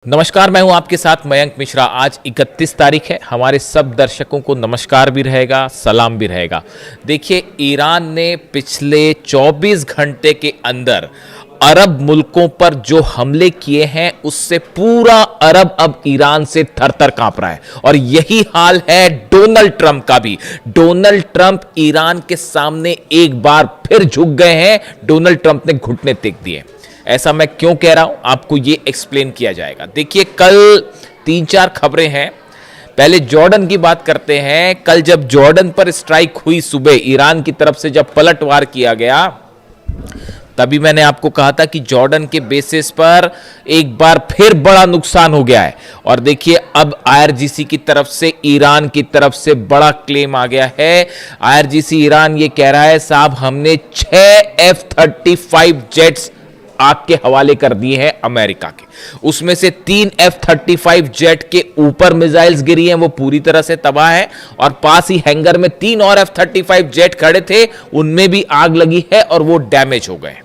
नमस्कार, मैं हूं आपके साथ मयंक मिश्रा। आज 31 तारीख है। हमारे सब दर्शकों को नमस्कार भी रहेगा, सलाम भी रहेगा। देखिए, ईरान ने पिछले 24 घंटे के अंदर अरब मुल्कों पर जो हमले किए हैं उससे पूरा अरब अब ईरान से थर-थर कांप रहा है। और यही हाल है डोनाल्ड ट्रंप का भी। डोनाल्ड ट्रंप ईरान के सामने एक बार फिर झुक गए हैं। डोनाल्ड ट्रंप ने घुटने टेक दिए। ऐसा मैं क्यों कह रहा हूं, आपको ये एक्सप्लेन किया जाएगा। देखिए, कल 3-4 खबरें हैं। पहले जॉर्डन की बात करते हैं। कल जब जॉर्डन पर स्ट्राइक हुई सुबह, ईरान की तरफ से जब पलटवार किया गया, तभी मैंने आपको कहा था कि जॉर्डन के बेसिस पर एक बार फिर बड़ा नुकसान हो गया है। और देखिए, अब आईआरजीसी की तरफ से, ईरान की तरफ से बड़ा क्लेम आ गया है। आईआरजीसी ईरान ये कह रहा है, साहब हमने 6 F-35 जेट्स आग के हवाले कर दिए हैं अमेरिका के। उसमें से 3 F-35 जेट के ऊपर मिसाइल्स गिरी हैं, वो पूरी तरह से तबाह है। और पास ही हैंगर में 3 और F-35 जेट खड़े थे, उनमें भी आग लगी है और वो डैमेज हो गए।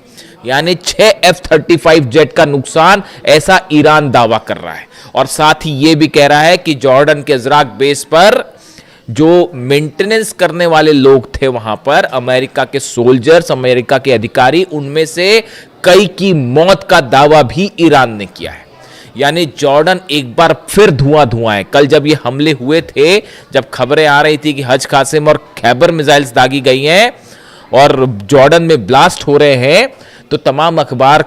यानी 6 F-35 जेट का नुकसान, ऐसा ईरान दावा कर रहा है। और साथ ही ये भी कह रहा है कि जॉर्डन के इजराक बेस पर जो मेंटेनेंस करने वाले लोग थे वहां पर, अमेरिका के सोल्जर्स, अमेरिका के अधिकारी, उनमें से कई की मौत का दावा भी ईरान ने किया है। यानी जॉर्डन एक बार फिर धुआं है। कल जब ये हमले हुए थे, जब खबरें आ रही थी कि हज कासिम और खैबर मिसाइल्स दागी गई हैं और जॉर्डन में ब्लास्ट हो रहे हैं, तो तमाम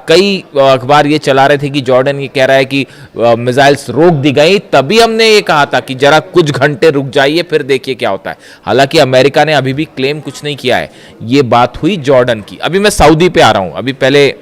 कई अखबार ये चला रहे थे कि जॉर्डन ये कह रहा है कि मिसाइल्स रोक दी गई। तभी हमने ये कहा था कि जरा कुछ घंटे रुक जाइए, फिर देखिए क्या होता है। हालांकि अमेरिका ने अभी भी क्लेम कुछ नहीं किया है। ये बात हुई जॉर्डन की। अभी मैं सऊदी पे आ रहा हूं। अभी पहले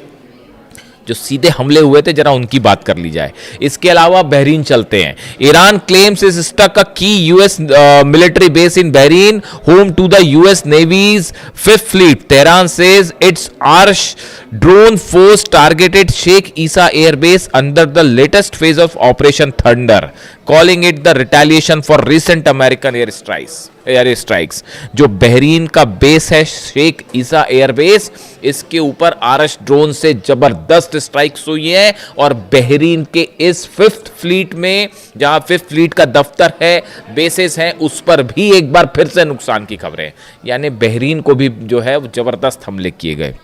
जो सीधे हमले हुए थे, जरा उनकी बात कर ली जाए। इसके अलावा बहरीन चलते हैं। Iran claims is struck a key US military base in Bahrain, home to the US navy's 5th fleet. Tehran says its Arash drone force targeted Sheikh Isa airbase under the latest phase of operation Thunder, calling it the retaliation for recent American air strikes. जो Bahrain का base है Sheikh Isa airbase, इसके ऊपर आरश drone से जबरदस्त strikes हुई है। और बहरीन के इस 5th फ्लीट में, जहां 5th फ्लीट का दफ्तर है, बेसेस हैं, उस पर भी एक बार फिर से नुकसान की खबरें। यानी बहरीन को भी जो है वो जबरदस्त हमले किए गए।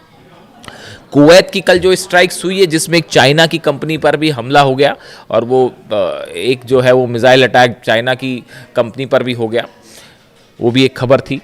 कुवैत की कल जो स्ट्राइक्स हुई है, जिसमें एक चाइना की कंपनी पर भी हमला हो गया, और वो एक जो है वो मिसाइल अटैक चाइना की कंपनी पर भी हो गया, वो भी एक खबर थी।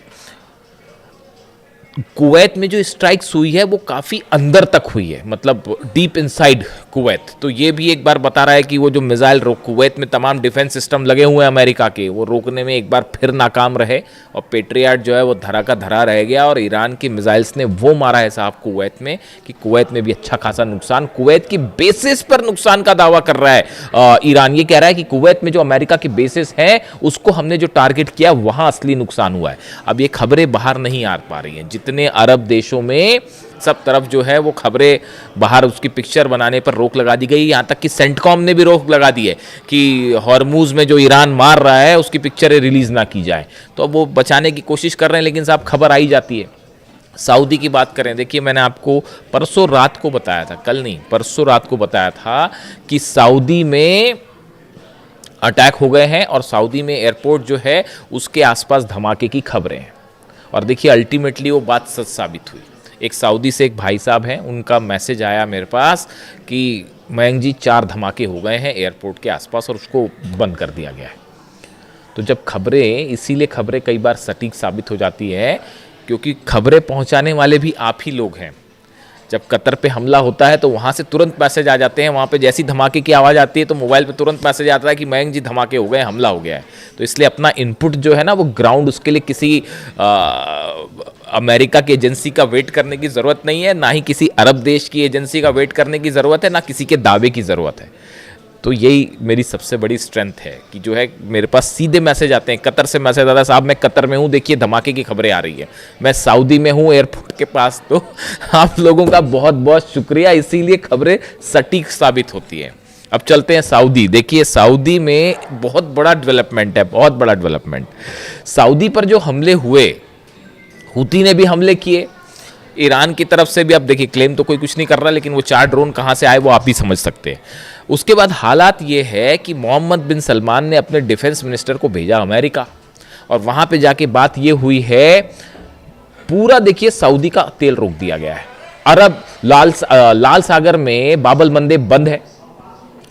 कुवैत में जो स्ट्राइक्स हुई है वो काफ़ी अंदर तक हुई है, मतलब डीप इनसाइड कुवैत। तो ये भी एक बार बता रहा है कि वो जो मिसाइल कुवैत में तमाम डिफेंस सिस्टम लगे हुए हैं अमेरिका के, वो रोकने में एक बार फिर नाकाम रहे और पेट्रियाट जो है वो धरा का धरा रह गया। और ईरान की मिसाइल्स ने वो मारा है साहब कुवैत में, कि कुवैत में भी अच्छा खासा नुकसान, कुवैत की बेसिस पर नुकसान का दावा कर रहा है ईरान। ये कह रहा है कि कुवैत में जो अमेरिका की बेसिस हैं उसको हमने जो टारगेट किया वहां असली नुकसान हुआ है। अब ये खबरें बाहर नहीं आ पा रही हैं। जितने अरब देशों में सब तरफ जो है वो खबरें बाहर, उसकी पिक्चर बनाने पर रोक लगा दी गई। यहां तक कि सेंटकॉम ने भी रोक लगा दी है कि हॉर्मूज में जो ईरान मार रहा है उसकी पिक्चरें रिलीज ना की जाए। तो अब वो बचाने की कोशिश कर रहे हैं, लेकिन साहब खबर आई जाती है। सऊदी की बात करें, देखिए मैंने आपको परसों रात को बताया था, कल नहीं परसों रात को बताया था कि सऊदी में अटैक हो गए हैं और सऊदी में एयरपोर्ट जो है उसके आसपास धमाके की खबरें हैं। और देखिए अल्टीमेटली वो बात सच साबित हुई। एक सऊदी से एक भाई साहब हैं, उनका मैसेज आया मेरे पास कि मयंक जी 4 धमाके हो गए हैं एयरपोर्ट के आसपास और उसको बंद कर दिया गया है। तो जब खबरें, इसीलिए खबरें कई बार सटीक साबित हो जाती है, क्योंकि खबरें पहुंचाने वाले भी आप ही लोग हैं। जब कतर पे हमला होता है तो वहाँ से तुरंत मैसेज आ जाते हैं, वहाँ पे जैसी धमाके की आवाज़ आती है तो मोबाइल पे तुरंत मैसेज आता है कि मयंक जी धमाके हो गए, हमला हो गया है। तो इसलिए अपना इनपुट जो है ना वो ग्राउंड, उसके लिए किसी अमेरिका की एजेंसी का वेट करने की ज़रूरत नहीं है, ना ही किसी अरब देश की एजेंसी का वेट करने की ज़रूरत है, ना किसी के दावे की ज़रूरत है। तो यही मेरी सबसे बड़ी स्ट्रेंथ है कि जो है मेरे पास सीधे मैसेज आते हैं। कतर से मैसेज आता है, साहब मैं कतर में हूँ, देखिए धमाके की खबरें आ रही है। मैं सऊदी में हूँ एयरपोर्ट के पास। तो आप लोगों का बहुत बहुत शुक्रिया, इसीलिए खबरें सटीक साबित होती हैं। अब चलते हैं सऊदी। देखिए सऊदी में बहुत बड़ा डेवलपमेंट है, बहुत बड़ा डेवलपमेंट। सऊदी पर जो हमले हुए, हुती ने भी हमले किए, ईरान की तरफ से भी। अब देखिए क्लेम तो कोई कुछ नहीं कर रहा, लेकिन वो 4 ड्रोन कहाँ से आए वो आप ही समझ सकते हैं। उसके बाद हालात ये है कि मोहम्मद बिन सलमान ने अपने डिफेंस मिनिस्टर को भेजा अमेरिका, और वहाँ पे जाके बात ये हुई है, पूरा देखिए सऊदी का तेल रोक दिया गया है। अरब लाल सागर में बाबल मंदेब बंद है।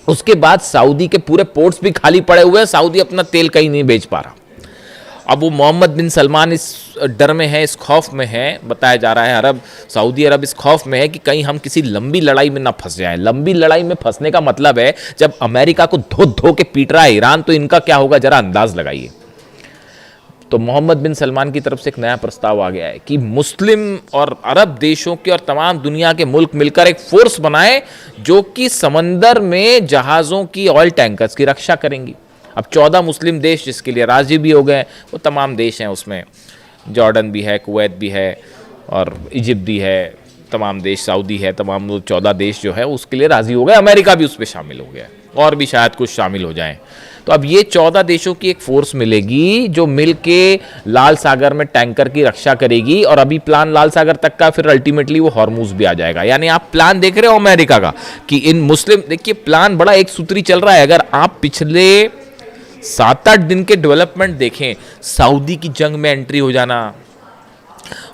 उसके बाद सऊदी के पूरे पोर्ट्स भी खाली पड़े हुए हैं, सऊदी अपना तेल कहीं नहीं बेच पा रहा। अब वो मोहम्मद बिन सलमान इस डर में है, इस खौफ में है, बताया जा रहा है सऊदी अरब इस खौफ में है कि कहीं हम किसी लंबी लड़ाई में ना फंस जाएं। लंबी लड़ाई में फंसने का मतलब है जब अमेरिका को धो धो के पीट रहा है ईरान, तो इनका क्या होगा जरा अंदाज लगाइए। तो मोहम्मद बिन सलमान की तरफ से एक नया प्रस्ताव आ गया है कि मुस्लिम और अरब देशों के और तमाम दुनिया के मुल्क मिलकर एक फोर्स बनाए जो कि समंदर में जहाज़ों की, ऑयल टैंकर्स की रक्षा करेंगी। अब 14 मुस्लिम देश जिसके लिए राजी भी हो गए, वो तमाम देश हैं, उसमें जॉर्डन भी है, कुवैत भी है और इजिप्ट भी है, तमाम देश, सऊदी है, तमाम 14 देश जो है उसके लिए राज़ी हो गए। अमेरिका भी उस पर शामिल हो गया और भी शायद कुछ शामिल हो जाएं। तो अब ये 14 देशों की एक फोर्स मिलेगी जो मिल के लाल सागर में टैंकर की रक्षा करेगी, और अभी प्लान लाल सागर तक का, फिर अल्टीमेटली वो हॉर्मुज भी आ जाएगा। यानी आप प्लान देख रहे हो अमेरिका का कि इन मुस्लिम, देखिए प्लान बड़ा एक सूत्री चल रहा है। अगर आप पिछले 7-8 दिन के डेवलपमेंट देखें, सऊदी की जंग में एंट्री हो जाना,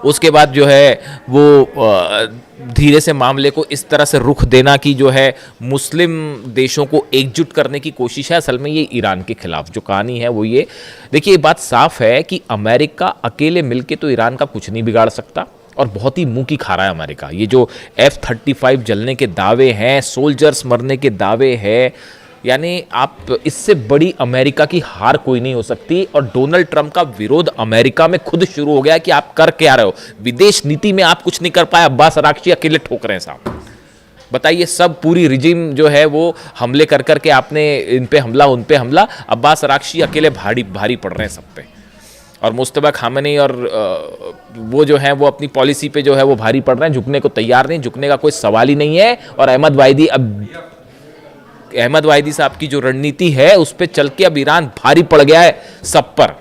उसके बाद जो है वो धीरे से मामले को इस तरह से रुख देना कि जो है मुस्लिम देशों को एकजुट करने की कोशिश है, असल में ये ईरान के खिलाफ जो कहानी है वो ये। देखिए ये बात साफ है कि अमेरिका अकेले मिलके तो ईरान का कुछ नहीं बिगाड़ सकता, और बहुत ही मुंह की खा रहा है अमेरिका। ये जो F-35 जलने के दावे हैं, सोल्जर्स मरने के दावे हैं, यानी आप इससे बड़ी अमेरिका की हार कोई नहीं हो सकती। और डोनाल्ड ट्रंप का विरोध अमेरिका में खुद शुरू हो गया कि आप कर क्या रहे हो, विदेश नीति में आप कुछ नहीं कर पाए, अब्बास अराक्ची अकेले ठोक रहे हैं साहब। बताइए, सब पूरी रिजिम जो है वो हमले कर करके आपने इन पे हमला, उन पे हमला, अब्बास अराक्ची अकेले भारी पड़ रहे हैं सब पे, और मुस्तफा खामेनी और वो जो है वो अपनी पॉलिसी पे जो है वो भारी पड़ रहे हैं, झुकने को तैयार नहीं, झुकने का कोई सवाल ही नहीं है। और अहमद वाहिदी साहब की जो रणनीति है उस पर चल के अब ईरान भारी पड़ गया है सब पर।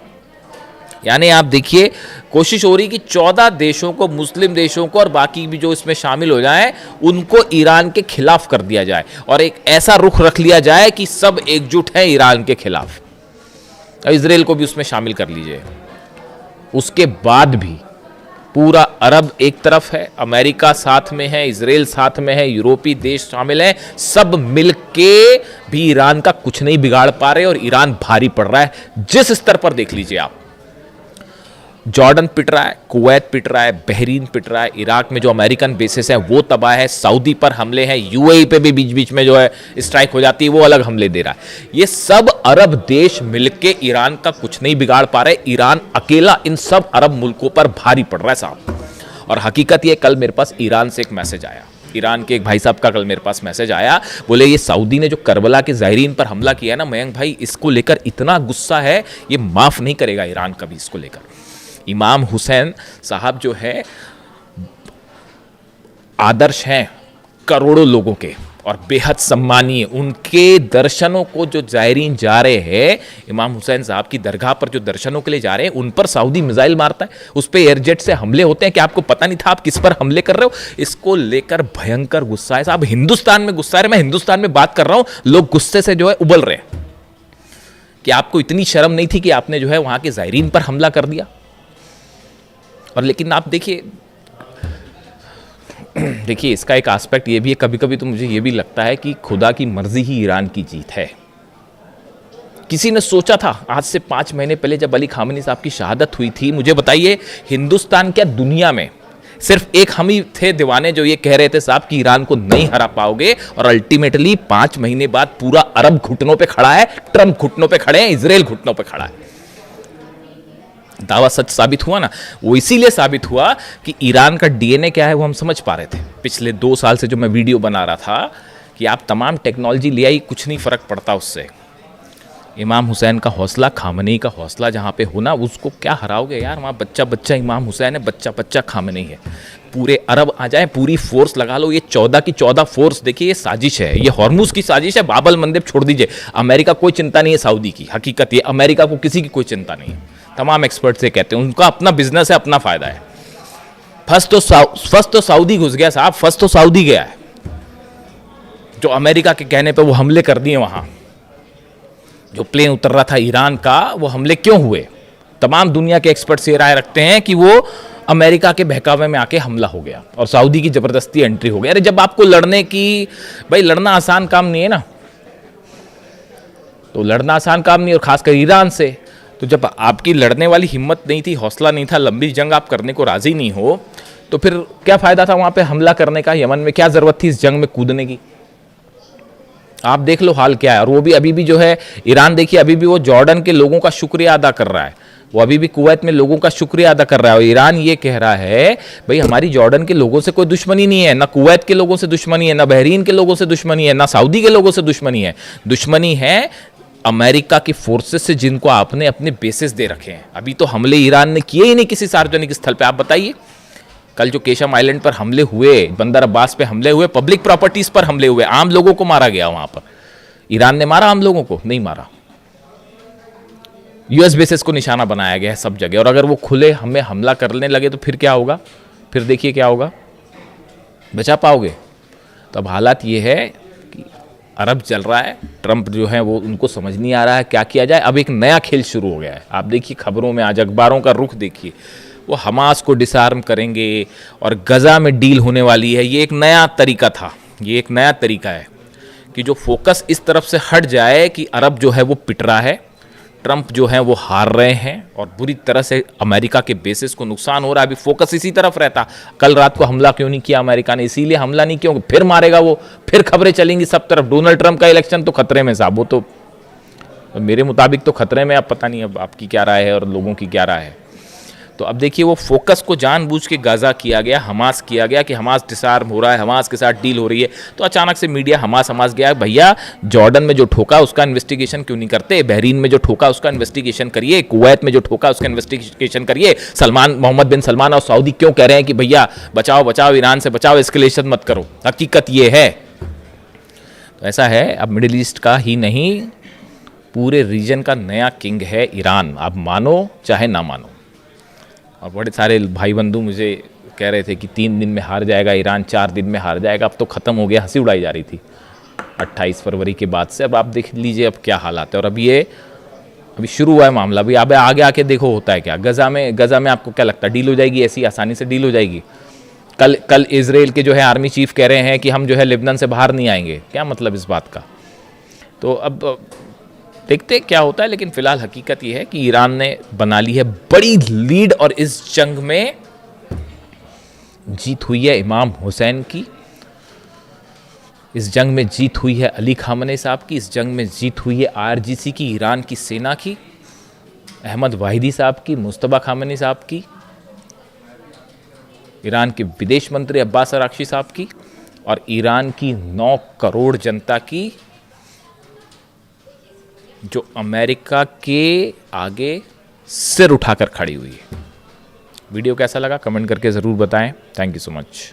यानी आप देखिए, कोशिश हो रही कि 14 देशों को, मुस्लिम देशों को और बाकी भी जो इसमें शामिल हो जाएं, उनको ईरान के खिलाफ कर दिया जाए और एक ऐसा रुख रख लिया जाए कि सब एकजुट हैं ईरान के खिलाफ। इजराइल को भी उसमें शामिल कर लीजिए। उसके बाद भी पूरा अरब एक तरफ है, अमेरिका साथ में है, इजराइल साथ में है, यूरोपीय देश शामिल हैं, सब मिलके भी ईरान का कुछ नहीं बिगाड़ पा रहे और ईरान भारी पड़ रहा है। जिस स्तर पर देख लीजिए आप, जॉर्डन पिट रहा है, कुवैत पिट रहा है, बहरीन पिट रहा है, इराक में जो अमेरिकन बेसिस हैं वो तबाह है, सऊदी पर हमले हैं, यूएई पे भी बीच बीच में जो है स्ट्राइक हो जाती है, वो अलग हमले दे रहा है। ये सब अरब देश मिलके ईरान का कुछ नहीं बिगाड़ पा रहे। ईरान अकेला इन सब अरब मुल्कों पर भारी पड़ रहा है साहब। और हकीकत ये, कल मेरे पास ईरान से एक मैसेज आया, ईरान के एक भाई साहब का कल मेरे पास मैसेज आया, बोले ये सऊदी ने जो करबला के ज़ायरीन पर हमला किया ना मयंक भाई, इसको लेकर इतना गुस्सा है, ये माफ नहीं करेगा ईरान कभी इसको लेकर। इमाम हुसैन साहब जो है आदर्श हैं करोड़ों लोगों के और बेहद सम्मानीय, उनके दर्शनों को जो ज़ायरीन जा रहे हैं, इमाम हुसैन साहब की दरगाह पर जो दर्शनों के लिए जा रहे हैं, उन पर सऊदी मिसाइल मारता है, उस पर एयरजेट से हमले होते हैं कि आपको पता नहीं था आप किस पर हमले कर रहे हो। इसको लेकर भयंकर गुस्सा है साहब। हिंदुस्तान में गुस्सा है, मैं हिंदुस्तान में बात कर रहा हूं, लोग गुस्से से जो है उबल रहे हैं कि आपको इतनी शर्म नहीं थी कि आपने जो है वहां के ज़ायरीन पर हमला कर दिया। और लेकिन आप देखिए इसका एक एस्पेक्ट ये भी है, कभी कभी तो मुझे ये भी लगता है कि खुदा की मर्जी ही ईरान की जीत है। किसी ने सोचा था आज से 5 महीने पहले जब अली खामेनी साहब की शहादत हुई थी, मुझे बताइए हिंदुस्तान क्या दुनिया में सिर्फ एक हम ही थे दीवाने जो ये कह रहे थे साहब कि ईरान को नहीं हरा पाओगे, और अल्टीमेटली 5 महीने बाद पूरा अरब घुटनों पे खड़ा है, ट्रंप घुटनों पे खड़े हैं, इजराइल घुटनों पे खड़ा है। दावा सच साबित हुआ ना, वो इसीलिए साबित हुआ कि ईरान का डीएनए क्या है वो हम समझ पा रहे थे। पिछले 2 साल से जो मैं वीडियो बना रहा था कि आप तमाम टेक्नोलॉजी ले आई, कुछ नहीं फर्क पड़ता उससे। इमाम हुसैन का हौसला, खामेनी का हौसला जहाँ पे होना, उसको क्या हराओगे यार। वहाँ बच्चा बच्चा इमाम हुसैन है, बच्चा बच्चा खामेनी है। पूरे अरब आ जाए, पूरी फोर्स लगा लो, ये 14 की 14 फोर्स, देखिए ये साजिश है, ये हॉर्मुज की साजिश है। बाबल मंदेब छोड़ दीजिए, अमेरिका कोई चिंता नहीं है सऊदी की, हकीकत ये अमेरिका को किसी की कोई चिंता नहीं है। तमाम एक्सपर्ट से कहते हैं उनका अपना बिजनेस है, अपना फायदा है। फर्स्ट तो सऊदी घुस गया साहब, फर्स्ट तो सऊदी गया है। जो अमेरिका के कहने पे वो हमले कर दिए, वहाँ जो प्लेन उतर रहा था ईरान का, वो हमले क्यों हुए? तमाम दुनिया के एक्सपर्ट्स ये राय रखते हैं कि वो अमेरिका के बहकावे में आके हमला हो गया और सऊदी की ज़बरदस्ती एंट्री हो गई। अरे जब आपको लड़ने की, भाई लड़ना आसान काम नहीं है ना, तो लड़ना आसान काम नहीं, और खासकर ईरान से। तो जब आपकी लड़ने वाली हिम्मत नहीं थी, हौसला नहीं था, लंबी जंग आप करने को राजी नहीं हो, तो फिर क्या फ़ायदा था वहाँ पे हमला करने का? यमन में क्या ज़रूरत थी इस जंग में कूदने की? आप देख लो हाल क्या है। और वो भी अभी भी जो है ईरान, देखिए अभी भी वो जॉर्डन के लोगों का शुक्रिया अदा कर रहा है, वो अभी भी कुवैत में लोगों का शुक्रिया अदा कर रहा है। और ईरान ये कह रहा है भाई हमारी जॉर्डन के लोगों से कोई दुश्मनी नहीं है, ना कुवैत के लोगों से दुश्मनी है, ना बहरीन के लोगों से दुश्मनी है, ना सऊदी के लोगों से दुश्मनी है। दुश्मनी है अमेरिका की फोर्सेस से, जिनको आपने अपने बेसिस दे रखे हैं। अभी तो हमले ईरान ने किए ही नहीं किसी सार्वजनिक स्थल पे। आप बताइए, कल जो केशम आइलैंड पर हमले हुए, बंदर अब्बास पे हमले हुए, पब्लिक प्रॉपर्टीज पर हमले हुए, आम लोगों को मारा गया वहां पर। ईरान ने मारा आम लोगों को? नहीं मारा। यूएस बेसिस को निशाना बनाया गया है सब जगह। और अगर वो खुले हमें हमला करने लगे तो फिर क्या होगा? फिर देखिए क्या होगा, बचा पाओगे? तो अब हालात ये है कि अरब चल रहा है, ट्रंप जो है वो, उनको समझ नहीं आ रहा है क्या किया जाए। अब एक नया खेल शुरू हो गया है। आप देखिए खबरों में आज, अखबारों का रुख देखिए, वो हमास को डिसआर्म करेंगे और गजा में डील होने वाली है। ये एक नया तरीका था, ये एक नया तरीका है कि जो फोकस इस तरफ से हट जाए कि अरब जो है वो पिट रहा है, ट्रंप जो है वो हार रहे हैं और बुरी तरह से अमेरिका के बेसिस को नुकसान हो रहा है। अभी फोकस इसी तरफ रहता। कल रात को हमला क्यों नहीं किया अमेरिका ने? इसीलिए हमला नहीं किया, फिर मारेगा वो, फिर खबरें चलेंगी सब तरफ। डोनाल्ड ट्रंप का इलेक्शन तो खतरे में साहब, वो तो मेरे मुताबिक तो खतरे में। अब पता नहीं अब आपकी क्या राय है और लोगों की क्या राय है। तो अब देखिए वो फोकस को जानबूझ के गाजा किया गया, हमास किया गया कि हमास डिसआर्म हो रहा है, हमास के साथ डील हो रही है। तो अचानक से मीडिया हमास गया। भैया जॉर्डन में जो ठोका उसका इन्वेस्टिगेशन क्यों नहीं करते? बहरीन में जो ठोका उसका इन्वेस्टिगेशन करिए, कुवैत में जो ठोका उसका इन्वेस्टिगेशन करिए। मोहम्मद बिन सलमान और सऊदी क्यों कह रहे हैं कि भैया बचाओ बचाओ, ईरान से बचाओ, एस्केलेशन मत करो? हकीकत ये है। तो ऐसा है, अब मिडिल ईस्ट का ही नहीं पूरे रीजन का नया किंग है ईरान। आप मानो चाहे ना मानो। और बड़े सारे भाई बंधु मुझे कह रहे थे कि 3 दिन में हार जाएगा ईरान, 4 दिन में हार जाएगा। अब तो ख़त्म हो गया, हंसी उड़ाई जा रही थी 28 फरवरी के बाद से। अब आप देख लीजिए अब क्या हालात है। और अभी शुरू हुआ है मामला। अभी अब आगे आके देखो होता है क्या। गजा में आपको क्या लगता है डील हो जाएगी? ऐसी आसानी से डील हो जाएगी? कल इजराइल के जो है आर्मी चीफ कह रहे हैं कि हम जो है लेबनान से बाहर नहीं आएंगे। क्या मतलब इस बात का? तो अब देखते क्या होता है। लेकिन फिलहाल हकीकत यह है कि ईरान ने बना ली है बड़ी लीड और इस जंग में जीत हुई है इमाम हुसैन की, इस जंग में जीत हुई है अली खामनेई साहब की, इस जंग में जीत हुई है आईआरजीसी की, ईरान की सेना की, अहमद वाहिदी साहब की, मुस्तफा खामनेई साहब की, ईरान के विदेश मंत्री अब्बास अराक्ची साहब की, और ईरान की 9 करोड़ जनता की, जो अमेरिका के आगे सिर उठाकर खड़ी हुई है। वीडियो कैसा लगा कमेंट करके ज़रूर बताएं। Thank you so much.